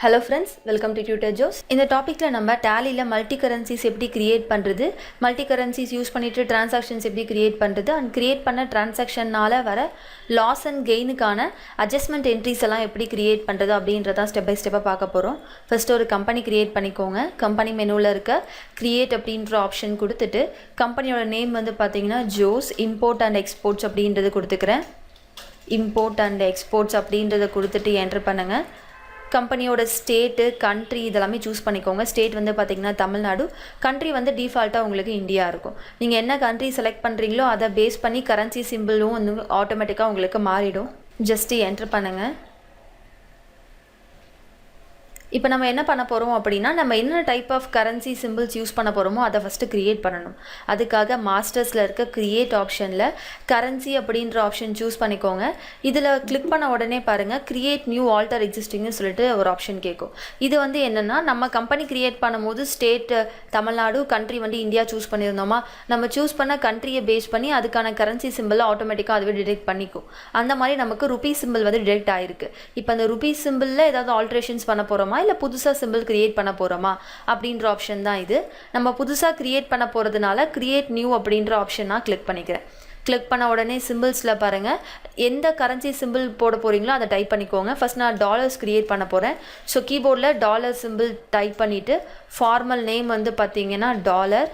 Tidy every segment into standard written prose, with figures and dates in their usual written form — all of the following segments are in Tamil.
Hello friends, welcome to tutorjoes. இந்த டாபிக்ல நம்ம டாலில மல்டி கரன்சிஸ் எப்படி கிரியேட் பண்றது, மல்டி கரன்சிஸ் யூஸ் பண்ணிட்டு டிரான்சாக்ஷன்ஸ் எப்படி கிரியேட் பண்றது and கிரியேட் பண்ண டிரான்சாக்ஷன்னால வர லாஸ் அண்ட் கெயினுக்கான அட்ஜஸ்ட்மெண்ட் என்ட்ரிஸ் எல்லாம் எப்படி கிரியேட் பண்றது அப்படின்றத ஸ்டெப் பை ஸ்டெப்பா பார்க்க போறோம். ஃபர்ஸ்ட் ஒரு கம்பெனி கிரியேட் பண்ணிக்கோங்க. கம்பெனி மெனுல இருக்க கிரியேட் அப்படிங்கற ஆப்ஷன் கொடுத்துட்டு கம்பெனியோட நேம் வந்து பாத்தீங்கன்னா ஜோஸ் இம்போர்ட் அண்ட் எக்ஸ்போர்ட்ஸ் அப்படின்றது கொடுத்துக்கிறேன். இம்போர்ட் அண்ட் எக்ஸ்போர்ட்ஸ் அப்படின்றத கொடுத்துட்டு என்டர் பண்ணுங்க. கம்பெனியோட ஸ்டேட்டு கண்ட்ரி இதெல்லாமே சூஸ் பண்ணிக்கோங்க. ஸ்டேட் வந்து பார்த்திங்கன்னா தமிழ்நாடு, கண்ட்ரி வந்து டிஃபால்ட்டாக உங்களுக்கு இந்தியா இருக்கும். நீங்கள் என்ன கண்ட்ரி செலக்ட் பண்ணுறீங்களோ அதை பேஸ் பண்ணி கரன்சி சிம்பிளும் வந்து ஆட்டோமேட்டிக்காக உங்களுக்கு மாறிடும். ஜஸ்ட்டு என்டர் பண்ணுங்கள். இப்போ நம்ம என்ன பண்ண போகிறோம் அப்படின்னா நம்ம என்ன type of currency symbols use பண்ண போகிறோமோ அதை ஃபஸ்ட்டு க்ரியேட் பண்ணணும். அதுக்காக மாஸ்டர்ஸில் இருக்க க்ரியேட் ஆப்ஷனில் கரன்சி அப்படின்ற ஆப்ஷன் சூஸ் பண்ணிக்கோங்க. இதில் கிளிக் பண்ண உடனே பாருங்கள் க்ரியேட் நியூ ஆல்டர் எக்ஸிஸ்டிங்னு சொல்லிட்டு ஒரு ஆப்ஷன் கேட்கும். இது வந்து என்னென்னா நம்ம கம்பெனி க்ரியேட் பண்ணும்போது ஸ்டேட் தமிழ்நாடு, கண்ட்ரி வந்து இந்தியா சூஸ் பண்ணியிருந்தோமா, நம்ம சூஸ் பண்ண கண்ட்ரியை பேஸ் பண்ணி அதுக்கான கரன்சி சிம்பிளை ஆட்டோமேட்டிக்காக அதுவே டிடெக்ட் பண்ணிக்கும். அந்த மாதிரி நமக்கு ருபீ சிம்பிள் வந்து டிடெக்ட் ஆகிருக்கு. இப்போ அந்த ருபீ சிம்பிளில் ஏதாவது ஆல்ட்ரேஷன்ஸ் பண்ண போகிறோமா இல்லை புதுசாக சிம்பிள் கிரியேட் பண்ண போகிறோமா அப்படின்ற ஆப்ஷன் தான் இது. நம்ம புதுசாக கிரியேட் பண்ண போகிறதுனால கிரியேட் நியூ அப்படின்ற ஆப்ஷன் நான் கிளிக் பண்ணிக்கிறேன். கிளிக் பண்ண உடனே சிம்பிள்ஸில் பாருங்கள் எந்த கரன்சி சிம்பிள் போட போகிறீங்களோ அதை டைப் பண்ணிக்கோங்க. ஃபஸ்ட் நான் டாலர்ஸ் கிரியேட் பண்ண போகிறேன். ஸோ கீபோர்டில் டாலர் சிம்பிள் டைப் பண்ணிவிட்டு ஃபார்மல் நேம் வந்து பார்த்தீங்கன்னா டாலர்,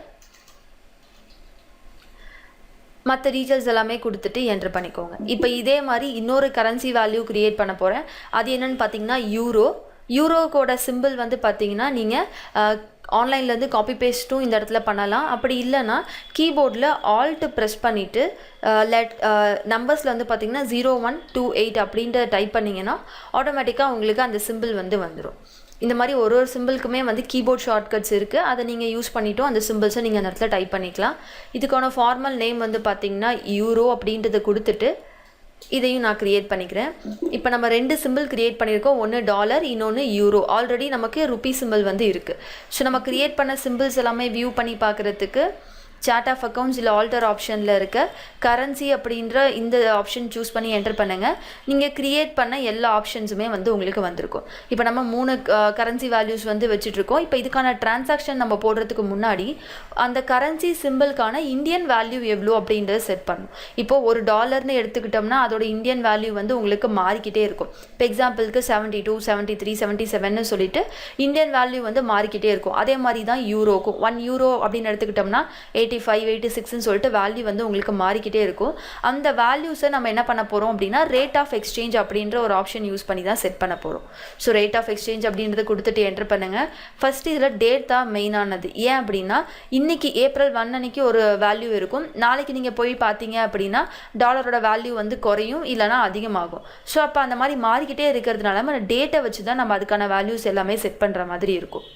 மற்ற டீட்டெயில்ஸ் எல்லாமே கொடுத்துட்டு என்ட்ரு பண்ணிக்கோங்க. இப்போ இதே மாதிரி இன்னொரு கரன்சி வேல்யூ கிரியேட் பண்ண போகிறேன். அது என்னென்னு பார்த்தீங்கன்னா யூரோ. யூரோக்கோட சிம்பிள் வந்து பார்த்தீங்கன்னா நீங்கள் ஆன்லைன்லேருந்து காப்பி பேஸ்ட்டும் இந்த இடத்துல பண்ணலாம். அப்படி இல்லைன்னா கீபோர்டில் ஆல்ட் ப்ரெஸ் பண்ணிவிட்டு நம்பர்ஸில் வந்து பார்த்தீங்கன்னா 0128 அப்படின்ற டைப் பண்ணிங்கன்னா ஆட்டோமேட்டிக்காக உங்களுக்கு அந்த சிம்பிள் வந்து வந்துடும். இந்த மாதிரி ஒரு சிம்பிளுக்குமே வந்து கீபோர்ட் ஷார்ட்கட்ஸ் இருக்குது. அதை நீங்கள் யூஸ் பண்ணிவிட்டும் அந்த சிம்பிள்ஸை நீங்கள் அந்த இடத்துல டைப் பண்ணிக்கலாம். இதுக்கான ஃபார்மல் நேம் வந்து பார்த்தீங்கன்னா யூரோ அப்படின்றத கொடுத்துட்டு இதையும் நான் க்ரியேட் பண்ணிக்கிறேன். இப்போ நம்ம ரெண்டு சிம்பிள் க்ரியேட் பண்ணியிருக்கோம். ஒன்று டாலர், இன்னொன்று யூரோ. ஆல்ரெடி நமக்கு ருபீ சிம்பிள் வந்து இருக்குது. ஸோ நம்ம க்ரியேட் பண்ண சிம்பிள்ஸ் எல்லாமே வியூ பண்ணி பார்க்குறதுக்கு சார்ட் ஆஃப் அக்கௌண்ட்ஸ் இல்லை ஆல்டர் ஆப்ஷனில் இருக்க கரன்சி அப்படின்ற இந்த ஆப்ஷன் சூஸ் பண்ணி என்டர் பண்ணுங்கள். நீங்கள் க்ரியேட் பண்ண எல்லா ஆப்ஷன்ஸுமே வந்து உங்களுக்கு வந்திருக்கும். இப்போ நம்ம 3 கரன்சி வேல்யூஸ் வந்து வச்சுட்ருக்கோம். இப்போ இதுக்கான டிரான்சாக்ஷன் நம்ம போடுறதுக்கு முன்னாடி அந்த கரன்சி சிம்பிளுக்கான இந்தியன் வேல்யூ எவ்வளோ அப்படின்றத செட் பண்ணணும். இப்போது ஒரு டாலர்னு எடுத்துக்கிட்டோம்னா அதோட இந்தியன் வேல்யூ வந்து உங்களுக்கு மாறிக்கிட்டே இருக்கும். இப்போ எக்ஸாம்பிளுக்கு 72, 73, 77ன்னு சொல்லிட்டு இந்தியன் வேல்யூ வந்து மாறிக்கிட்டே இருக்கும். அதே மாதிரி தான் யூரோக்கும் 1 யூரோ அப்படின்னு எடுத்துக்கிட்டோம்னா 85, 86ன்னு சொல்லிட்டு வேல்யூ வந்து உங்களுக்கு மாறிக்கிட்டே இருக்கும். அந்த வேல்யூஸை நம்ம என்ன பண்ண போகிறோம் அப்படின்னா ரேட் ஆஃப் எக்ஸ்சேஞ்ச் அப்படின்ற ஒரு ஆப்ஷன் யூஸ் பண்ணி தான் செட் பண்ண போகிறோம். ஸோ ரேட் ஆஃப் எக்ஸ்சேஞ்ச் அப்படின்றத கொடுத்துட்டு என்டர் பண்ணுங்கள். ஃபஸ்ட்டு இதில் டேட் தான் மெயினானது. ஏன் அப்படின்னா இன்றைக்கி ஏப்ரல் 1 அன்னைக்கு ஒரு வேல்யூ இருக்கும். நாளைக்கு நீங்கள் போய் பார்த்தீங்க அப்படின்னா டாலரோட வேல்யூ வந்து குறையும் இல்லைனா அதிகமாகும். ஸோ அப்போ அந்த மாதிரி மாறிக்கிட்டே இருக்கிறதுனால நம்ம டேட்டை வச்சு தான் நம்ம அதுக்கான வேல்யூஸ் எல்லாமே செட் பண்ணுற மாதிரி இருக்கும்.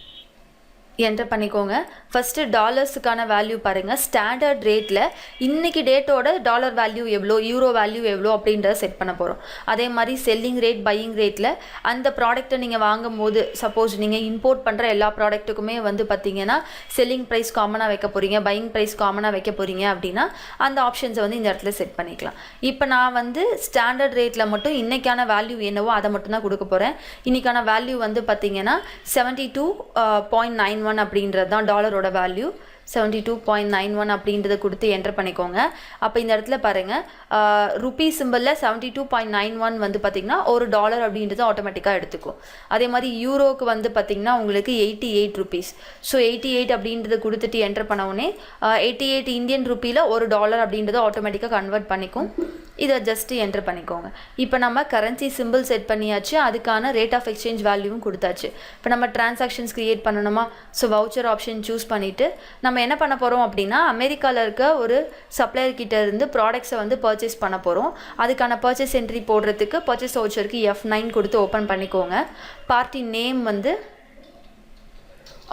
என்டர் பண்ணிக்கோங்க. ஃபஸ்ட்டு டாலர்ஸுக்கான வேல்யூ பாருங்கள். ஸ்டாண்டர்ட் ரேட்டில் இன்றைக்கி டேட்டோட டாலர் வேல்யூ எவ்வளோ, யூரோ வேல்யூ எவ்வளோ அப்படின்றத செட் பண்ண போகிறோம். அதே மாதிரி செல்லிங் ரேட், பையிங் ரேட்டில் அந்த ப்ராடக்ட்டை நீங்கள் வாங்கும் போது சப்போஸ் நீங்கள் இம்போர்ட் பண்ணுற எல்லா ப்ராடக்ட்டுக்குமே வந்து பார்த்தீங்கன்னா செல்லிங் ப்ரைஸ் காமனாக வைக்க போகிறீங்க, பையிங் ப்ரைஸ் காமனாக வைக்க போகிறீங்க அப்படின்னா அந்த ஆப்ஷன்ஸை வந்து இந்த இடத்துல செட் பண்ணிக்கலாம். இப்போ நான் வந்து ஸ்டாண்டர்ட் ரேட்டில் மட்டும் இன்றைக்கான வேல்யூ என்னவோ அதை மட்டும் தான் கொடுக்க போகிறேன். இன்றைக்கான வேல்யூ வந்து பார்த்தீங்கன்னா 72.91 அப்படின்றது தான் டாலரோட வேல்யூ. 72.91 அப்படின்றத கொடுத்து என்டர் பண்ணிக்கோங்க. அப்போ இந்த இடத்துல பாருங்கள் ருபீ சிம்பிளில் 72.91 வந்து பார்த்திங்கன்னா ஒரு டாலர் அப்படின்றது ஆட்டோமேட்டிக்காக எடுத்துக்கும். அதே மாதிரி யூரோக்கு வந்து பார்த்திங்கன்னா உங்களுக்கு 88 ருபீஸ். ஸோ 88 அப்படின்றத கொடுத்துட்டு என்டர் பண்ண உடனே 88 இந்தியன் ருப்பியில் ஒரு டாலர் அப்படின்றத ஆட்டோமேட்டிக்காக கன்வெர்ட் பண்ணிக்கும். இதை ஜஸ்ட்டு என்டர் பண்ணிக்கோங்க. இப்போ நம்ம கரன்சி சிம்பிள் செட் பண்ணியாச்சு, அதுக்கான ரேட் ஆஃப் எக்ஸ்சேஞ்ச் வேல்யூவும் கொடுத்தாச்சு. இப்போ நம்ம டிரான்சாக்ஷன்ஸ் க்ரியேட் பண்ணணுமா, ஸோ வவுச்சர் ஆப்ஷன் சூஸ் பண்ணிவிட்டு நம்ம என்ன பண்ண போகிறோம் அப்படின்னா அமெரிக்காவில் இருக்க ஒரு சப்ளையர் கிட்ட இருந்து ப்ராடக்ட்ஸை வந்து பர்ச்சேஸ் பண்ண போகிறோம். அதுக்கான பர்ச்சேஸ் என்ட்ரி போடுறதுக்கு பர்ச்சேஸ் வவுச்சருக்கு F9 கொடுத்து ஓப்பன் பண்ணிக்கோங்க. பார்ட்டி நேம் வந்து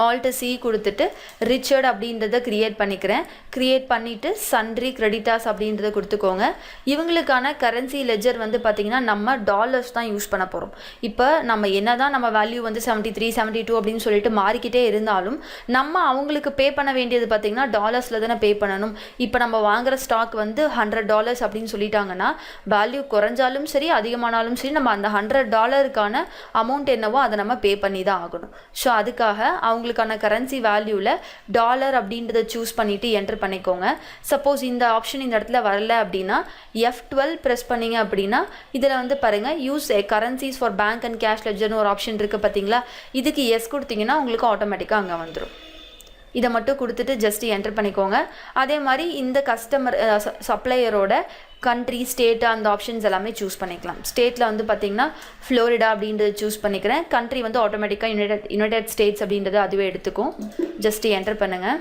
Alt C கொடுத்துட்டு ரிச்சர்ட் அப்படின்றத கிரியேட் பண்ணிக்கிறேன். கிரியேட் பண்ணிவிட்டு சன்ட்ரி கிரெடிட்டாஸ் அப்படின்றத கொடுத்துக்கோங்க. இவங்களுக்கான கரன்சி லெஜர் வந்து பார்த்திங்கன்னா நம்ம டாலர்ஸ் தான் யூஸ் பண்ண போகிறோம். இப்போ நம்ம என்ன தான் நம்ம வேல்யூ வந்து 73 72 அப்படின்னு சொல்லிட்டு மாறிக்கிட்டே இருந்தாலும் நம்ம அவங்களுக்கு பே பண்ண வேண்டியது பார்த்திங்கன்னா டாலர்ஸில் தானே பே பண்ணணும். இப்போ நம்ம வாங்குகிற ஸ்டாக் வந்து $100 அப்படின்னு சொல்லிட்டாங்கன்னா வேல்யூ குறைஞ்சாலும் சரி அதிகமானாலும் சரி நம்ம அந்த $100 அமௌண்ட் என்னவோ அதை நம்ம பே பண்ணி தான் ஆகணும். ஸோ அதுக்காக அவங்களுக்கான கரன்சி வேல்யூவில் டாலர் அப்படின்றத சூஸ் பண்ணிவிட்டு என்டர் பண்ணிக்கோங்க. சப்போஸ் இந்த ஆப்ஷன் இந்த இடத்துல வரல அப்படின்னா F12 ப்ரெஸ் பண்ணிங்க அப்படின்னா இதில் வந்து பாருங்கள் use currencies for bank and cash லெட்ஜர்னு ஒரு ஆப்ஷன் இருக்குது பார்த்தீங்களா. இதுக்கு எஸ் கொடுத்தீங்கன்னா உங்களுக்கு ஆட்டோமேட்டிக்காக அங்கே வந்துடும். இதை மட்டும் கொடுத்துட்டு ஜஸ்ட் என்டர் பண்ணிக்கோங்க. அதே மாதிரி இந்த கஸ்டமர் சப்ளையரோட கண்ட்ரி ஸ்டேட்டு அந்த ஆப்ஷன்ஸ் எல்லாமே சூஸ் பண்ணிக்கலாம். ஸ்டேட்டில் வந்து பார்த்திங்கன்னா ஃப்ளோரிடா அப்படின்றத சூஸ் பண்ணிக்கிறேன். கண்ட்ரி வந்து ஆட்டோமேட்டிக்காக யுனைடெட் ஸ்டேட்ஸ் அப்படின்றத அதுவே எடுத்துக்கும். ஜஸ்ட் என்டர் பண்ணுங்கள்.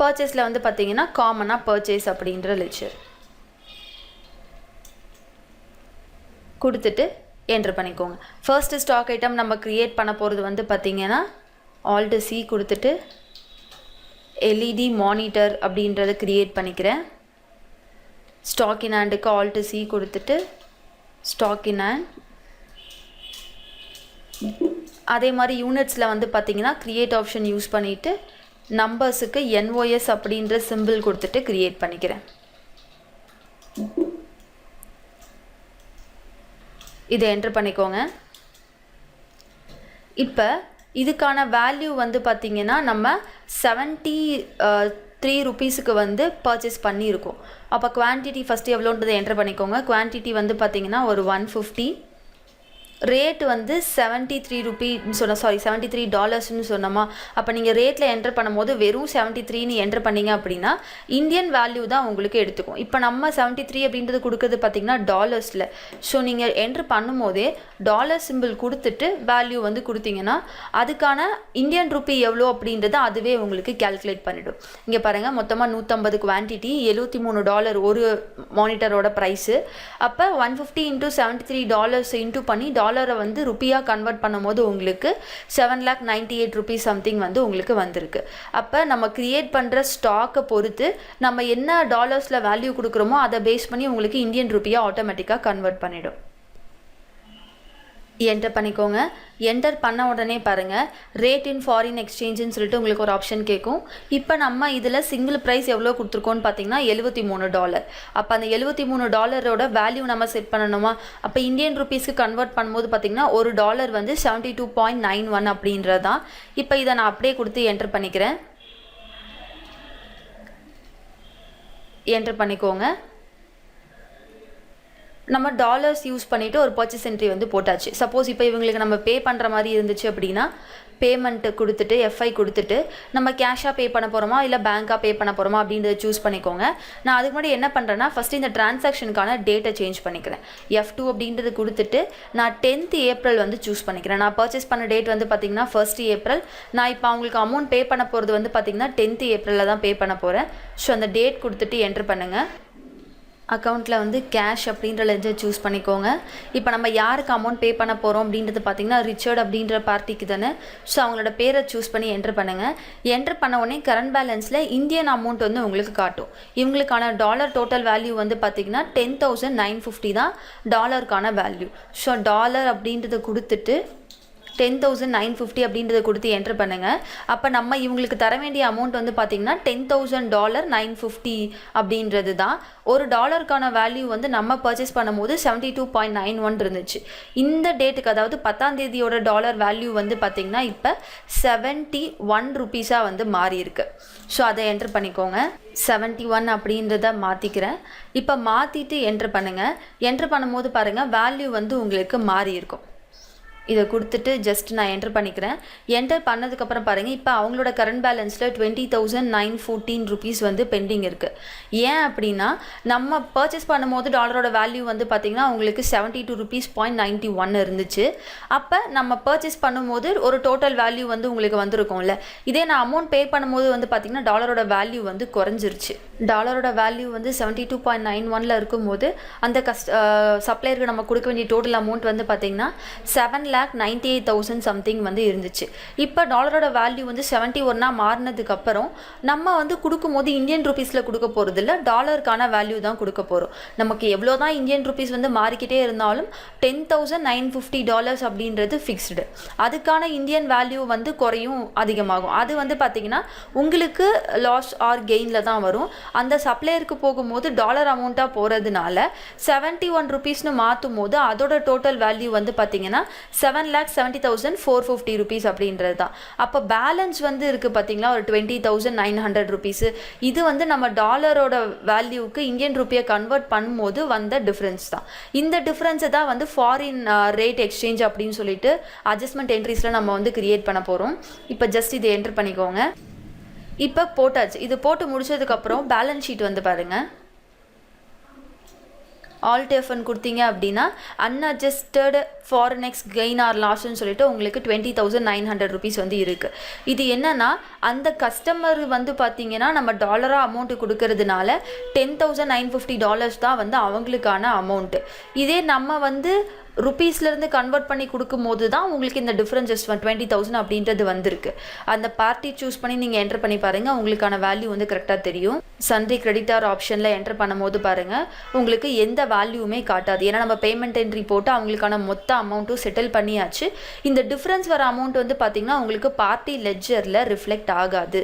பர்ச்சேஸில் வந்து பார்த்திங்கன்னா காமனாக பர்ச்சேஸ் அப்படின்ற லெட்ஜர் கொடுத்துட்டு என்டர் பண்ணிக்கோங்க. ஃபர்ஸ்ட்டு ஸ்டாக் ஐட்டம் நம்ம க்ரியேட் பண்ண போகிறது வந்து பார்த்திங்கன்னா Alt C கொடுத்துட்டு LED மானிட்டர் அப்படின்றத க்ரியேட் பண்ணிக்கிறேன். ஸ்டாக் இன் ஹேண்டுக்கு Alt C கொடுத்துட்டு ஸ்டாக் இன் ஹேண்ட். அதே மாதிரி யூனிட்ஸில் வந்து பார்த்திங்கன்னா க்ரியேட் ஆப்ஷன் யூஸ் பண்ணிவிட்டு நம்பர்ஸுக்கு NOS அப்படின்ற சிம்பிள் கொடுத்துட்டு க்ரியேட் பண்ணிக்கிறேன். இதை என்டர் பண்ணிக்கோங்க. இப்போ இதுக்கான வேல்யூ வந்து பார்த்திங்கன்னா நம்ம 73 ருபீஸுக்கு வந்து பர்ச்சேஸ் பண்ணியிருக்கோம். அப்போ குவான்டிட்டி ஃபஸ்ட்டு எவ்வளோன்றதை என்டர் பண்ணிக்கோங்க. குவான்டிட்டி வந்து பார்த்திங்கன்னா ஒரு 150. ரேட் வந்து 73 டாலர்ஸ்னு சொன்னோமா. அப்போ நீங்கள் ரேட்டில் என்டர் பண்ணும்போது வெறும் 73ன்னு என்டர் பண்ணிங்க அப்படின்னா இந்தியன் வேல்யூ தான் உங்களுக்கு எடுத்துக்கும். இப்போ நம்ம 73 அப்படின்றது கொடுக்குறது பார்த்திங்கன்னா டாலர்ஸில். ஸோ நீங்கள் என்டர் பண்ணும்போதே டாலர் சிம்பிள் கொடுத்துட்டு வேல்யூ வந்து கொடுத்தீங்கன்னா அதுக்கான இந்தியன் ருப்பி எவ்வளோ அப்படின்றத அதுவே உங்களுக்கு கேல்குலேட் பண்ணிவிடும். இங்கே பாருங்கள் மொத்தமாக 150 குவான்டிட்டி $73 ஒரு மானிட்டரோட ப்ரைஸு. அப்போ 150 × $73 இன்ட்டு பண்ணி டாலரை வந்து ருப்பியாக கன்வெர்ட் பண்ணும்போது உங்களுக்கு 7,98,000 ருபீஸ் சம்திங் வந்து உங்களுக்கு வந்திருக்கு. அப்போ நம்ம க்ரியேட் பண்ணுற ஸ்டாக்கை பொறுத்து நம்ம என்ன டாலர்ஸில் வேல்யூ கொடுக்குறோமோ அதை பேஸ் பண்ணி உங்களுக்கு இந்தியன் ருப்பியாக ஆட்டோமேட்டிக்காக கன்வெர்ட் பண்ணிடும். என்டர் பண்ணிக்கோங்க. என்டர் பண்ண உடனே பாருங்கள் ரேட் இன் ஃபாரின் எக்ஸ்சேஞ்சுன்னு சொல்லிட்டு உங்களுக்கு ஒரு ஆப்ஷன் கேட்கும். இப்போ நம்ம இதில் சிங்கிள் ப்ரைஸ் எவ்வளோ கொடுத்துருக்கோன்னு பார்த்தீங்கன்னா $73. அப்போ அந்த $73 வேல்யூ நம்ம செட் பண்ணணுமா. அப்போ இந்தியன் ருப்பீஸ்க்கு கன்வெர்ட் பண்ணும்போது பார்த்திங்கன்னா ஒரு டாலர் வந்து 72.91 அப்படின்றது தான். இப்போ இதை நான் அப்படியே கொடுத்து என்டர் பண்ணிக்கிறேன். என்டர் பண்ணிக்கோங்க. நம்ம டாலர்ஸ் யூஸ் பண்ணிவிட்டு ஒரு பர்ச்சேஸ் என்ட்ரி வந்து போட்டாச்சு. சப்போஸ் இப்போ இவங்களுக்கு நம்ம பே பண்ணுற மாதிரி இருந்துச்சு அப்படின்னா பேமெண்ட்டு கொடுத்துட்டு FI கொடுத்துட்டு நம்ம கேஷாக பே பண்ண போகிறோமா இல்லை பேங்காக பே பண்ண போகிறோமா அப்படின்றத சூஸ் பண்ணிக்கோங்க. நான் அதுக்கு முன்னாடி என்ன பண்ணுறேன்னா ஃபஸ்ட்டு இந்த டிரான்சாக்ஷனுக்கான டேட்டை சேஞ்ச் பண்ணிக்கிறேன். F2 அப்படின்றது கொடுத்துட்டு நான் 10th ஏப்ரல் வந்து சூஸ் பண்ணிக்கிறேன். நான் பர்ச்சேஸ் பண்ண டேட் வந்து பார்த்திங்கன்னா 1st ஏப்ரல். நான் இப்போ அவங்களுக்கு அமௌண்ட் பே பண்ண போகிறது வந்து பார்த்திங்கன்னா 10th ஏப்ரலில் தான் பே பண்ண போகிறேன். ஸோ அந்த டேட் கொடுத்துட்டு என்டர் பண்ணுங்கள். அக்கௌண்ட்டில் வந்து கேஷ் அப்படின்ற லெட்ஜர் சூஸ் பண்ணிக்கோங்க. இப்போ நம்ம யாருக்கு அமௌண்ட் பே பண்ண போகிறோம் அப்படின்றது பார்த்திங்கன்னா ரிச்சர்ட் அப்படின்ற பார்ட்டிக்கு தானே. ஸோ அவங்களோட பேரை சூஸ் பண்ணி என்டர் பண்ணுங்கள். என்டர் பண்ண உடனே கரண்ட் பேலன்ஸில் இந்தியன் அமௌண்ட் வந்து உங்களுக்கு காட்டும். இவங்களுக்கான டாலர் டோட்டல் வேல்யூ வந்து பார்த்திங்கன்னா 10,950 தான் டாலருக்கான வேல்யூ. ஸோ டாலர் அப்படின்றத கொடுத்துட்டு 10,950 அப்படின்றத கொடுத்து என்டர் பண்ணுங்கள். அப்போ நம்ம இவங்களுக்கு தர வேண்டிய அமௌண்ட் வந்து பார்த்திங்கன்னா $10,950 அப்படின்றது தான். ஒரு டாலருக்கான வேல்யூ வந்து நம்ம பர்ச்சேஸ் பண்ணும்போது 72.91 இருந்துச்சு. இந்த டேட்டுக்கு அதாவது 10ஆம் தேதியோட டாலர் வேல்யூ வந்து பார்த்திங்கன்னா இப்போ 71 ருபீஸாக வந்து மாறி இருக்கு. ஸோ அதை என்டர் பண்ணிக்கோங்க. 71 அப்படின்றத மாற்றிக்கிறேன். இப்போ மாற்றிட்டு என்டர் பண்ணுங்கள். என்டர் பண்ணும்போது பாருங்கள் வேல்யூ வந்து உங்களுக்கு மாறி இருக்கும். இதை கொடுத்துட்டு ஜஸ்ட் நான் என்டர் பண்ணிக்கிறேன். என்டர் பண்ணதுக்கப்புறம் பாருங்கள் இப்போ அவங்களோட கரண்ட் பேலன்ஸில் 20,914 ருபீஸ் வந்து பெண்டிங் இருக்குது. ஏன் அப்படின்னா நம்ம பர்ச்சேஸ் பண்ணும்போது டாலரோட வேல்யூ வந்து பார்த்திங்கன்னா உங்களுக்கு 72.91 இருந்துச்சு. அப்போ நம்ம பர்ச்சேஸ் பண்ணும்போது ஒரு டோட்டல் வேல்யூ வந்து உங்களுக்கு வந்திருக்கும்ல. இதே நான் அமௌண்ட் பே பண்ணும்போது வந்து பார்த்திங்கன்னா டாலரோட வேல்யூ வந்து குறைஞ்சிருச்சு. டாலரோட வேல்யூ வந்து 72.91 இருக்கும்போது அந்த சப்ளையருக்கு நம்ம கொடுக்க வேண்டிய டோட்டல் அமௌண்ட் வந்து பார்த்திங்கன்னா 7,98,000 சம்திங் வந்து இருந்துச்சு. இப்போ டாலரோட வேல்யூ வந்து 71 மாறினதுக்கப்புறம் நம்ம வந்து கொடுக்கும்போது இந்தியன் ருபீஸில் கொடுக்க போகிறது இல்லை, டாலருக்கான வேல்யூ தான் கொடுக்க போகிறோம். நமக்கு எவ்வளோ தான் இந்தியன் ருபீஸ் வந்து மாறிக்கிட்டே இருந்தாலும் $10,950 அப்படின்றது ஃபிக்ஸ்டு. அதுக்கான இந்தியன் வேல்யூ வந்து குறையும் அதிகமாகும். அது வந்து பார்த்திங்கன்னா உங்களுக்கு லாஸ் ஆர் கெயினில் தான் வரும். அந்த சப்ளையருக்கு போகும்போது டாலர் அமௌண்ட்டாக போகிறதுனால 71 ருபீஸ்னு மாற்றும் போது அதோட டோட்டல் வேல்யூ வந்து பார்த்திங்கன்னா 7,70,450 ருபீஸ் அப்படின்றது தான். அப்போ பேலன்ஸ் வந்து இருக்குது பார்த்திங்களா, ஒரு 20,900 ருபீஸு. இது வந்து நம்ம டாலரோட வேல்யூவுக்கு இந்தியன் ருப்பியை கன்வெர்ட் பண்ணும்போது வந்த டிஃப்ரென்ஸ் தான். இந்த டிஃப்ரென்ஸை தான் வந்து ஃபாரின் ரேட் எக்ஸ்சேஞ்ச் அப்படின்னு சொல்லிட்டு அட்ஜஸ்ட்மெண்ட் என்ட்ரிஸில் நம்ம வந்து கிரியேட் பண்ண போகிறோம். இப்போ ஜஸ்ட் இதை என்ட்ரு பண்ணிக்கோங்க. இப்போ போட்டாச்சு. இது போட்டு முடிச்சதுக்கப்புறம் பேலன்ஸ் ஷீட் வந்து பாருங்கள். ஆல்ட் F1 கொடுத்தீங்க அப்படின்னா அன்அட்ஜஸ்டட் ஃபாரின் எக்ஸ் கெயின் ஆர் லாஸ்ன்னு சொல்லிட்டு உங்களுக்கு 20,900 ருபீஸ் வந்து இருக்குது. இது என்னன்னா அந்த கஸ்டமர் வந்து பார்த்தீங்கன்னா நம்ம டாலராக அமௌண்ட்டு கொடுக்கறதுனால $10,950 தான் வந்து அவங்களுக்கான அமௌண்ட்டு. இதே நம்ம வந்து ருப்பீஸ்லேருந்து கன்வெர்ட் பண்ணி கொடுக்கும்போது தான் உங்களுக்கு இந்த டிஃப்ரென்சஸ் 20,000 அப்படின்றது வந்திருக்கு. அந்த பார்ட்டி சூஸ் பண்ணி நீங்கள் என்டர் பண்ணி பாருங்கள், உங்களுக்கான வேல்யூ வந்து கரெக்டாக தெரியும். சன்ரி கிரெடிட்டார் ஆப்ஷனில் என்டர் பண்ணும்போது பாருங்கள் உங்களுக்கு எந்த வேல்யூவுமே காட்டாது. ஏன்னா நம்ம பேமெண்ட் என்ட்ரி போட்டு அவங்களுக்கான மொத்த அமௌண்ட்டும் செட்டில் பண்ணியாச்சு. இந்த டிஃப்ரென்ஸ் வர அமௌண்ட் வந்து பார்த்திங்கன்னா உங்களுக்கு பார்ட்டி லெட்ஜரில் ரிஃப்ளெக்ட் ஆகாது.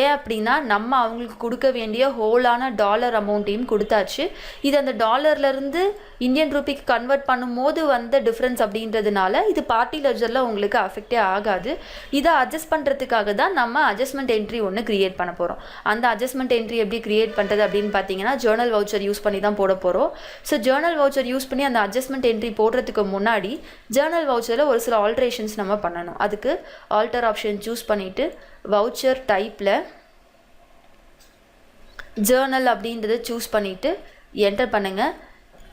ஏன் அப்படின்னா நம்ம அவங்களுக்கு கொடுக்க வேண்டிய ஹோலான டாலர் அமௌண்ட்டையும் கொடுத்தாச்சு. இது அந்த டாலர்லேருந்து இந்தியன் ருப்பிக்கு கன்வெர்ட் பண்ணும்போது வந்த டிஃப்ரென்ஸ் அப்படின்றதுனால இது பார்ட்டி லெட்ஜரில் உங்களுக்கு அஃபெக்டே ஆகாது. இதை அட்ஜஸ்ட் பண்ணுறதுக்காக தான் நம்ம அட்ஜஸ்ட்மெண்ட் என்ட்ரி ஒன்று கிரியேட் பண்ண போகிறோம். அந்த அட்ஜஸ்ட்மெண்ட் என்ட்ரி எப்படி கிரியேட் பண்ணுறது அப்படின்னு பார்த்தீங்கன்னா ஜேர்னல் வவுச்சர் யூஸ் பண்ணி தான் போட போகிறோம். ஸோ ஜேர்னல் வவுச்சர் யூஸ் பண்ணி அந்த அட்ஜஸ்ட்மெண்ட் என்ட்ரி போடுறதுக்கு முன்னாடி ஜேர்னல் வவுச்சரில் ஒரு சில ஆல்ட்ரேஷன்ஸ் நம்ம பண்ணணும். அதுக்கு ஆல்டர் ஆப்ஷன் சூஸ் பண்ணிவிட்டு வவுச்சர் டைப்பில் ஜேர்னல் அப்படின்றத சூஸ் பண்ணிவிட்டு என்டர் பண்ணுங்கள்.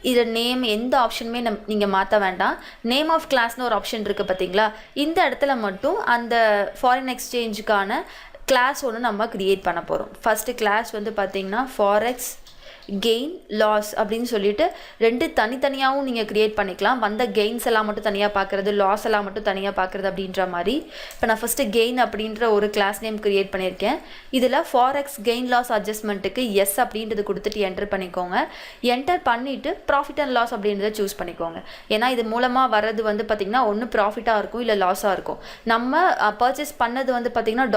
இதில் நேம் எந்த ஆப்ஷனுமே நீங்கள் மாற்ற வேண்டாம். நேம் ஆஃப் கிளாஸ்னு ஒரு ஆப்ஷன் இருக்குது பார்த்தீங்களா, இந்த இடத்துல மட்டும் அந்த ஃபாரின் எக்ஸ்சேஞ்சுக்கான கிளாஸ் ஒன்று நம்ம க்ரியேட் பண்ண போகிறோம். ஃபஸ்ட்டு கிளாஸ் வந்து பார்த்திங்கன்னா ஃபாரெக்ஸ் கெயின் லாஸ் அப்படின்னு சொல்லிட்டு ரெண்டு தனித்தனியாகவும் நீங்கள் க்ரியேட் பண்ணிக்கலாம். வந்த கெயின்ஸ் எல்லாம் மட்டும் தனியாக பார்க்குறது, லாஸ் எல்லாம் மட்டும் தனியாக பார்க்குறது அப்படின்ற மாதிரி. இப்போ நான் ஃபஸ்ட்டு கெயின் அப்படின்ற ஒரு கிளாஸ் நேம் க்ரியேட் பண்ணியிருக்கேன். இதில் ஃபாரெக்ஸ் கெயின் லாஸ் அட்ஜஸ்ட்மெண்ட்டுக்கு எஸ் அப்படின்றது கொடுத்துட்டு என்டர் பண்ணிக்கோங்க. என்டர் பண்ணிவிட்டு ப்ராஃபிட் அண்ட் லாஸ் அப்படின்றத சூஸ் பண்ணிக்கோங்க. ஏன்னா இது மூலமாக வர்றது வந்து பார்த்திங்கன்னா ஒன்று ப்ராஃபிட்டாக இருக்கும் இல்லை லாஸாக இருக்கும். நம்ம பர்ச்சேஸ் பண்ணது வந்து பார்த்திங்கன்னா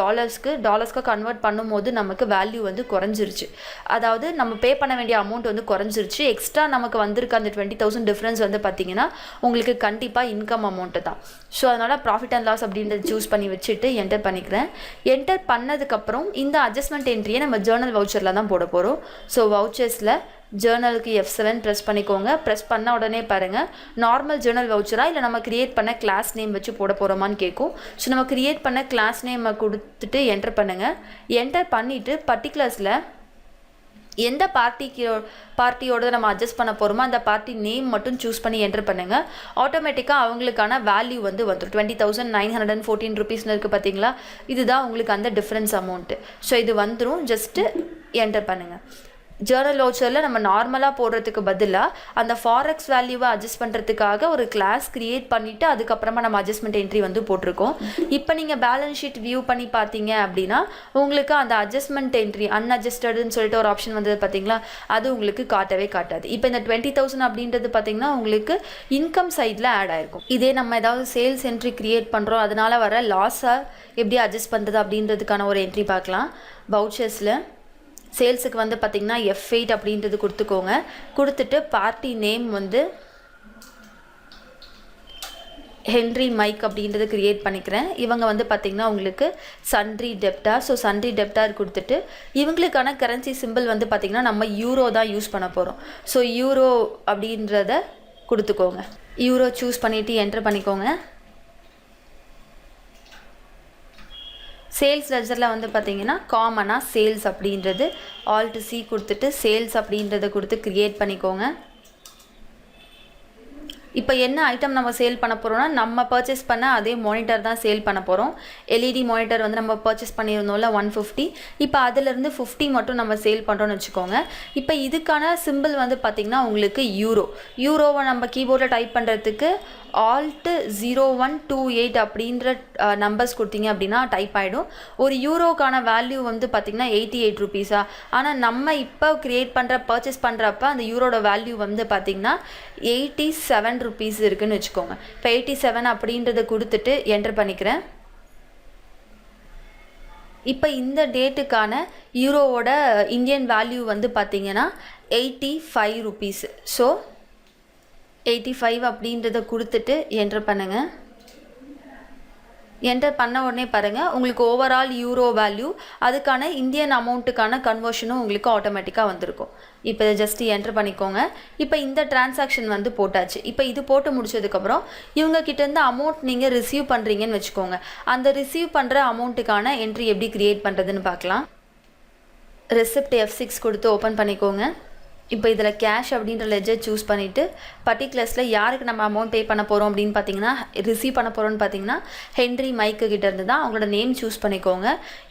டாலர்ஸ்க்கு கன்வெர்ட் பண்ணும்போது நமக்கு வேல்யூ வந்து குறைஞ்சிருச்சு. அதாவது நம்ம பே பண்ண வேண்டிய அமௌண்ட் வந்து குறைஞ்சிருச்சு. எக்ஸ்ட்ரா நமக்கு வந்திருக்க அந்த 20,000 டிஃப்ரென்ஸ் வந்து பார்த்தீங்கன்னா உங்களுக்கு கண்டிப்பாக இன்கம் அமௌண்ட்டு தான். ஸோ அதனால் ப்ராஃபிட் அண்ட் லாஸ் அப்படின்றத சூஸ் பண்ணி வச்சுட்டு என்டர் பண்ணிக்கிறேன். என்டர் பண்ணதுக்கப்புறம் இந்த அட்ஜஸ்ட்மெண்ட் என்ட்ரியை நம்ம ஜேர்னல் வவுச்சரில் தான் போட போகிறோம். ஸோ வவுச்சர்ஸில் ஜேர்னலுக்கு F7 ப்ரெஸ் பண்ணிக்கோங்க. ப்ரெஸ் பண்ண உடனே பாருங்கள் நார்மல் ஜேர்னல் வவுச்சராக இல்லை நம்ம க்ரியேட் பண்ண கிளாஸ் நேம் வச்சு போட போகிறோமான்னு கேட்கும். ஸோ நம்ம க்ரியேட் பண்ண கிளாஸ் நேமை கொடுத்துட்டு என்டர் பண்ணுங்கள். என்டர் பண்ணிவிட்டு பர்டிகுலர்ஸில் எந்த பார்ட்டியோட நம்ம அட்ஜஸ்ட் பண்ண போகிறோமோ அந்த பார்ட்டி நேம் மட்டும் சூஸ் பண்ணி என்டர் பண்ணுங்கள். ஆட்டோமேட்டிக்காக அவங்களுக்கான வேல்யூ வந்து வந்துடும். 20,914 ருபீஸ்னு இருக்குது பார்த்தீங்களா, இதுதான் உங்களுக்கு அந்த டிஃப்ரென்ஸ் அமௌண்ட்டு. ஸோ இது வந்துடும். ஜஸ்ட்டு என்டர் பண்ணுங்கள். ஜேர்னல் வவுச்சரில் நம்ம நார்மலாக போடுறதுக்கு பதிலாக அந்த ஃபாரெக்ஸ் வேல்யூவை அட்ஜஸ்ட் பண்ணுறதுக்காக ஒரு கிளாஸ் க்ரியேட் பண்ணிவிட்டு அதுக்கப்புறமா நம்ம அட்ஜஸ்ட்மெண்ட் என்ட்ரி வந்து போட்டிருக்கோம். இப்போ நீங்கள் பேலன்ஸ் ஷீட் வியூ பண்ணி பார்த்தீங்க அப்படின்னா உங்களுக்கு அந்த அட்ஜஸ்ட்மெண்ட் என்ட்ரி அன்அட்ஜஸ்டடுன்னு சொல்லிட்டு ஒரு ஆப்ஷன் வந்தது பார்த்தீங்களா, அது உங்களுக்கு காட்டவே காட்டாது. இப்போ இந்த 20,000 அப்படின்றது பார்த்தீங்கன்னா உங்களுக்கு இன்கம் சைடில் ஆட் ஆகிருக்கும். இதே நம்ம ஏதாவது சேல்ஸ் என்ட்ரி க்ரியேட் பண்ணுறோம், அதனால் வர லாஸை எப்படி அட்ஜஸ்ட் பண்ணுறது அப்படின்றதுக்கான ஒரு என்ட்ரி பார்க்கலாம். வவுச்சர்ஸில் சேல்ஸுக்கு வந்து பார்த்திங்கன்னா F8 அப்படின்றது கொடுத்துக்கோங்க. கொடுத்துட்டு பார்ட்டி நேம் வந்து ஹென்ரி மைக் அப்படின்றது க்ரியேட் பண்ணிக்கிறேன். இவங்க வந்து பார்த்திங்கன்னா உங்களுக்கு சன்ரி டெப்டார். ஸோ சன்ரி டெப்டார் கொடுத்துட்டு இவங்களுக்கான கரன்சி சிம்பிள் வந்து பார்த்திங்கன்னா நம்ம யூரோ தான் யூஸ் பண்ண போகிறோம். ஸோ யூரோ அப்படின்றத கொடுத்துக்கோங்க. யூரோ சூஸ் பண்ணிவிட்டு என்டர் பண்ணிக்கோங்க. சேல்ஸ் லெட்ஜரில் வந்து பார்த்திங்கன்னா காமனாக சேல்ஸ் அப்படின்றது ஆல்ட் C கொடுத்துட்டு சேல்ஸ் அப்படின்றத கொடுத்து க்ரியேட் பண்ணிக்கோங்க. இப்போ என்ன ஐட்டம் நம்ம சேல் பண்ண போகிறோம்னா நம்ம பர்ச்சேஸ் பண்ண அதே மானிட்டர் தான் சேல் பண்ண போகிறோம். எல்இடி மானிட்டர் வந்து நம்ம பர்ச்சேஸ் பண்ணியிருந்தோம்ல 150, இப்போ அதிலிருந்து 50 மட்டும் நம்ம சேல் பண்ணுறோன்னு வச்சுக்கோங்க. இப்போ இதுக்கான சிம்பிள் வந்து பார்த்திங்கன்னா உங்களுக்கு யூரோவை நம்ம கீபோர்டில் டைப் பண்ணுறதுக்கு Alt 0128 அப்படின்ற நம்பர்ஸ் கொடுத்தீங்க அப்படின்னா டைப் ஆகிடும். ஒரு யூரோக்கான வேல்யூ வந்து பார்த்திங்கன்னா 88 ருபீஸா. ஆனால் நம்ம இப்போ க்ரியேட் பண்ணுற பர்ச்சேஸ் பண்ணுறப்ப அந்த யூரோட வேல்யூ வந்து பார்த்திங்கன்னா 87 ருபீஸ் இருக்குதுன்னு வச்சுக்கோங்க. இப்போ 87 அப்படின்றத கொடுத்துட்டு என்டர் பண்ணிக்கிறேன். இப்போ இந்த டேட்டுக்கான யூரோவோட இந்தியன் வேல்யூ வந்து பார்த்திங்கன்னா 85 ருபீஸ். ஸோ 85 அப்படின்றத கொடுத்துட்டு என்டர் பண்ணுங்கள். என்டர் பண்ண உடனே பாருங்கள் உங்களுக்கு ஓவரால் யூரோ வேல்யூ அதுக்கான இந்தியன் அமௌண்ட்டுக்கான கன்வர்ஷனும் உங்களுக்கு ஆட்டோமேட்டிக்காக வந்திருக்கும். இப்போ இதை ஜஸ்ட் என்டர் பண்ணிக்கோங்க. இப்போ இந்த டிரான்சாக்ஷன் வந்து போட்டாச்சு. இப்போ இது போட்டு முடிச்சதுக்கப்புறம் இவங்க கிட்டேருந்து அமௌண்ட் நீங்கள் ரிசீவ் பண்ணுறீங்கன்னு வச்சுக்கோங்க. அந்த ரிசீவ் பண்ணுற அமௌண்ட்டுக்கான என்ட்ரி எப்படி க்ரியேட் பண்ணுறதுன்னு பார்க்கலாம். ரெசிப்ட் F6 கொடுத்து ஓப்பன் பண்ணிக்கோங்க. இப்போ இதில் கேஷ் அப்படின்ற லெஜர் சூஸ் பண்ணிவிட்டு பர்டிகுலர்ஸில் யாருக்கு நம்ம அமௌண்ட் பே பண்ண போகிறோம் அப்படின்னு பார்த்தீங்கன்னா ரிசீவ் பண்ண போகிறோன்னு பார்த்தீங்கன்னா ஹென்ரி மைக்கு கிட்டேருந்து தான் அவங்களோட நேம் சூஸ் பண்ணிக்கோங்க.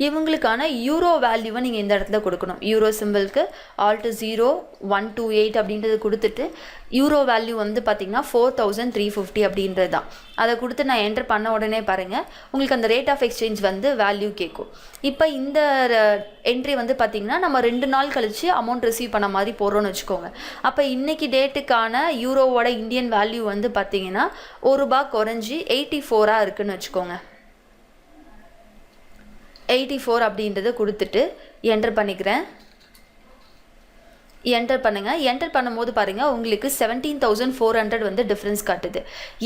இவங்களுக்கான யூரோ வேல்யூவை நீங்கள் இந்த இடத்துல கொடுக்கணும். யூரோ சிம்பிளுக்கு Alt 0128 அப்படின்றது கொடுத்துட்டு யூரோ வேல்யூ வந்து பார்த்திங்கன்னா 4350 அப்படின்றது தான். அதை கொடுத்து நான் என்டர் பண்ண உடனே பாருங்கள் உங்களுக்கு அந்த ரேட் ஆஃப் எக்ஸ்சேஞ்ச் வந்து வேல்யூ கேட்கும். இப்போ இந்த என்ட்ரி வந்து பார்த்திங்கன்னா நம்ம 2 நாள் கழித்து அமௌண்ட் ரிசீவ் பண்ண மாதிரி போடுறோன்னு வச்சுக்கோங்க. அப்போ இன்றைக்கி டேட்டுக்கான யூரோவோட இந்தியன் வேல்யூ வந்து பார்த்திங்கன்னா ₹1 குறைஞ்சி 84 இருக்குதுன்னு வச்சுக்கோங்க. 84 அப்படின்றத கொடுத்துட்டு என்டர் பண்ணிக்கிறேன். என்டர் பண்ணுங்கள். என்டர் பண்ணும்போது பாருங்கள் உங்களுக்கு 17,400 வந்து டிஃப்ரென்ஸ் காட்டுது.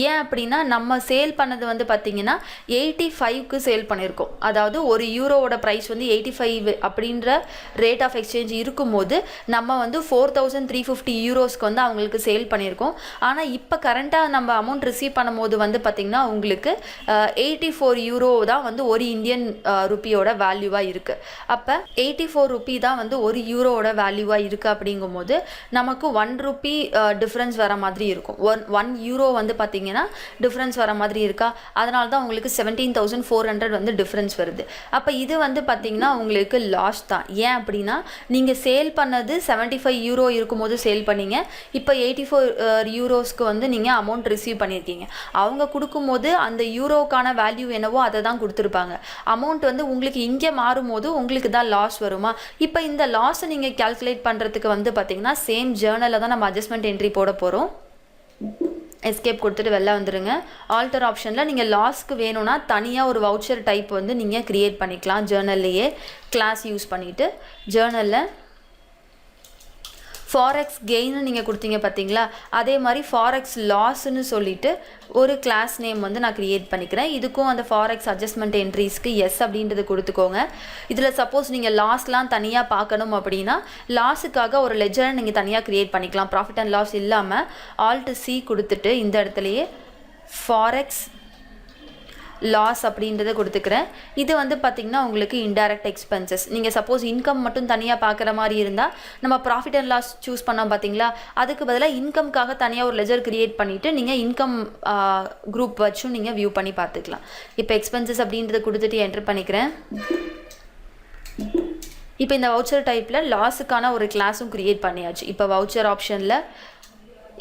ஏன் அப்படின்னா நம்ம சேல் பண்ணது வந்து பார்த்திங்கன்னா 85க்கு சேல் பண்ணியிருக்கோம். அதாவது ஒரு யூரோவோட ப்ரைஸ் வந்து 85 அப்படின்ற ரேட் ஆஃப் எக்ஸ்சேஞ்ச் இருக்கும்போது நம்ம வந்து 4,350 யூரோஸ்க்கு வந்து அவங்களுக்கு சேல் பண்ணியிருக்கோம். ஆனால் இப்போ கரண்ட்டாக நம்ம அமௌண்ட் ரிசீவ் பண்ணும்போது வந்து பார்த்திங்கன்னா உங்களுக்கு 84 யூரோ தான் வந்து ஒரு இந்தியன் ருப்பியோட வேல்யூவாக இருக்குது. அப்போ 84 ருப்பி தான் வந்து ஒரு யூரோவோட வேல்யூவாக இருக்குது. அப்படிங்கும்போது நமக்கு 1 ரூபி டிஃப்ரென்ஸ் வர மாதிரி இருக்கும். 1 யூரோ வந்து பார்த்தீங்கன்னா டிஃப்ரென்ஸ் வர மாதிரி இருக்கா. அதனால தான் உங்களுக்கு 17,400 வந்து டிஃப்ரென்ஸ் வருது. அப்போ இது வந்து பார்த்தீங்கன்னா உங்களுக்கு லாஸ் தான். ஏன் அப்படின்னா நீங்கள் சேல் பண்ணது 75 யூரோ இருக்கும்போது சேல் பண்ணீங்க. இப்போ 84 யூரோஸ்க்கு வந்து நீங்கள் அமௌண்ட் ரிசீவ் பண்ணியிருக்கீங்க. அவங்க கொடுக்கும்போது அந்த யூரோக்கான வேல்யூ என்னவோ அதை தான் கொடுத்துருப்பாங்க. அமௌண்ட் வந்து உங்களுக்கு இங்கே மாறும்போது உங்களுக்கு தான் லாஸ் வருமா. இப்போ இந்த லாஸை நீங்கள் கால்குலேட் பண்ணுறதுக்கு வந்து பார்த்தீங்கன்னா சேம் ஜேர்னலில் தான் நம்ம அட்ஜஸ்ட்மெண்ட் என்ட்ரி போட போகிறோம். எஸ்கேப் கொடுத்துட்டு வெளில வந்துடுங்க. ஆல்டர் ஆப்ஷனில் நீங்கள் லாஸ்க்கு வேணும்னா தனியாக ஒரு வவுச்சர் டைப் வந்து நீங்கள் க்ரியேட் பண்ணிக்கலாம். ஜேர்னல்லையே கிளாஸ் யூஸ் பண்ணிவிட்டு ஜேர்னலில் ஃபாரெக்ஸ் கெயின்னு நீங்கள் கொடுத்தீங்க பார்த்தீங்களா, அதே மாதிரி ஃபாரெக்ஸ் லாஸ்ன்னு சொல்லிவிட்டு ஒரு கிளாஸ் நேம் வந்து நான் க்ரியேட் பண்ணிக்கிறேன். இதுக்கும் அந்த ஃபாரெக்ஸ் அட்ஜஸ்ட்மெண்ட் என்ட்ரிஸ்க்கு எஸ் அப்படின்றது கொடுத்துக்கோங்க. இதில் சப்போஸ் நீங்கள் லாஸ்லாம் தனியாக பார்க்கணும் அப்படின்னா லாஸுக்காக ஒரு லெஜரை நீங்கள் தனியாக க்ரியேட் பண்ணிக்கலாம். ப்ராஃபிட் அண்ட் லாஸ் இல்லாமல் Alt C கொடுத்துட்டு இந்த இடத்துலையே ஃபாரெக்ஸ் லாஸ் அப்படின்றத கொடுத்துக்கிறேன். இது வந்து பார்த்திங்கன்னா உங்களுக்கு இன்டைரக்ட் எக்ஸ்பென்சஸ். நீங்கள் சப்போஸ் இன்கம் மட்டும் தனியாக பார்க்குற மாதிரி இருந்தால் நம்ம ப்ராஃபிட் அண்ட் லாஸ் சூஸ் பண்ணோம் பார்த்தீங்களா, அதுக்கு பதிலாக இன்கம்காக தனியாக ஒரு லெஜர் க்ரியேட் பண்ணிவிட்டு நீங்கள் இன்கம் குரூப் வச்சும் நீங்கள் வியூ பண்ணி பார்த்துக்கலாம். இப்போ எக்ஸ்பென்சஸ் அப்படின்றத கொடுத்துட்டு என்டர் பண்ணிக்கிறேன். இப்போ இந்த வவுச்சர் டைப்பில் லாஸுக்கான ஒரு கிளாஸும் க்ரியேட் பண்ணியாச்சு. இப்போ வவுச்சர் ஆப்ஷனில்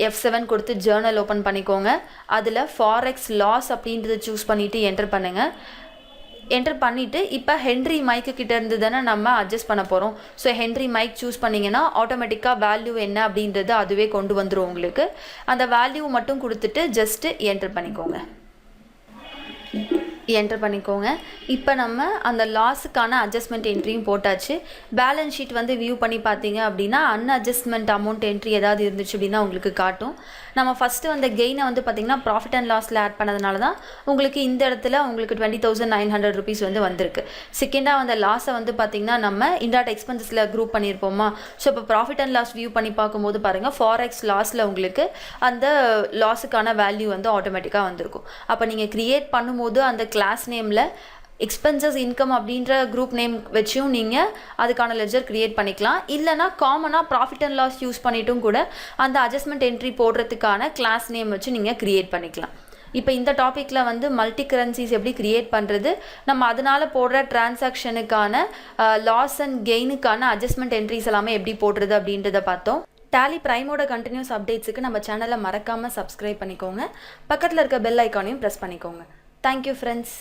F7 கொடுத்து ஜேர்னல் ஓப்பன் பண்ணிக்கோங்க. அதில் ஃபாரெக்ஸ் லாஸ் அப்படின்றத சூஸ் பண்ணிவிட்டு என்டர் பண்ணுங்கள். என்டர் பண்ணிவிட்டு இப்போ ஹென்ரி மைக்கு கிட்டே இருந்து தானே நம்ம அட்ஜஸ்ட் பண்ண போகிறோம். ஸோ ஹென்ரி மைக் சூஸ் பண்ணிங்கன்னா ஆட்டோமேட்டிக்காக வேல்யூ என்ன அப்படின்றது அதுவே கொண்டு வந்துடும் உங்களுக்கு. அந்த வேல்யூ மட்டும் கொடுத்துட்டு ஜஸ்ட்டு என்டர் பண்ணிக்கோங்க. என்டர் பண்ணிக்கோங்க. இப்போ நம்ம அந்த லாஸுக்கான அட்ஜஸ்ட்மெண்ட் என்ட்ரியும் போட்டாச்சு. பேலன்ஸ் ஷீட் வந்து வியூ பண்ணி பார்த்தீங்க அப்படின்னா அன்அட்ஜஸ்ட்மெண்ட் அமௌண்ட் என்ட்ரி ஏதாவது இருந்துச்சு அப்படின்னா உங்களுக்கு காட்டும். நம்ம ஃபஸ்ட்டு அந்த கெயினை வந்து பார்த்திங்கன்னா ப்ராஃபிட் அண்ட் லாஸில் ஆட் பண்ணதுனால தான் உங்களுக்கு இந்த இடத்துல உங்களுக்கு 20,900 ருபீஸ் வந்து வந்திருக்கு. செகண்டாக அந்த லாஸை வந்து பார்த்திங்கன்னா நம்ம இன்டைரக்ட் எக்ஸ்பென்சஸில் குரூப் பண்ணியிருப்போமா. ஸோ இப்போ ப்ராஃபிட் அண்ட் லாஸ் வியூ பண்ணி பார்க்கும்போது பாருங்கள் ஃபாரெக்ஸ் லாஸில் உங்களுக்கு அந்த லாஸுக்கான வேல்யூ வந்து ஆட்டோமேட்டிக்காக வந்திருக்கும். அப்போ நீங்கள் க்ரியேட் பண்ணும்போது அந்த கிளாஸ் நேமில் எக்ஸ்பென்சஸ் இன்கம் அப்படின்ற குரூப் நேம் வச்சும் நீங்கள் அதுக்கான லெட்ஜர் க்ரியேட் பண்ணிக்கலாம். இல்லைனா காமனாக ப்ராஃபிட் அண்ட் லாஸ் யூஸ் பண்ணிட்டும் கூட அந்த அட்ஜஸ்ட்மெண்ட் என்ட்ரி போடுறதுக்கான கிளாஸ் நேம் வச்சு நீங்கள் க்ரியேட் பண்ணிக்கலாம். இப்போ இந்த டாப்பிக்கில் வந்து மல்டி கரன்சிஸ் எப்படி க்ரியேட் பண்ணுறது, நம்ம அதனால் போடுற டிரான்சாக்ஷனுக்கான லாஸ் அண்ட் கெயினுக்கான அட்ஜஸ்ட்மெண்ட் என்ட்ரிஸ் எல்லாமே எப்படி போடுறது அப்படின்றத பார்த்தோம். டேலி ப்ரைமோட கண்டினியூஸ் அப்டேட்ஸுக்கு நம்ம சேனலை மறக்காமல் சப்ஸ்கிரைப் பண்ணிக்கோங்க. பக்கத்தில் இருக்க பெல் ஐக்கானையும் ப்ரெஸ் பண்ணிக்கோங்க. Thank you friends.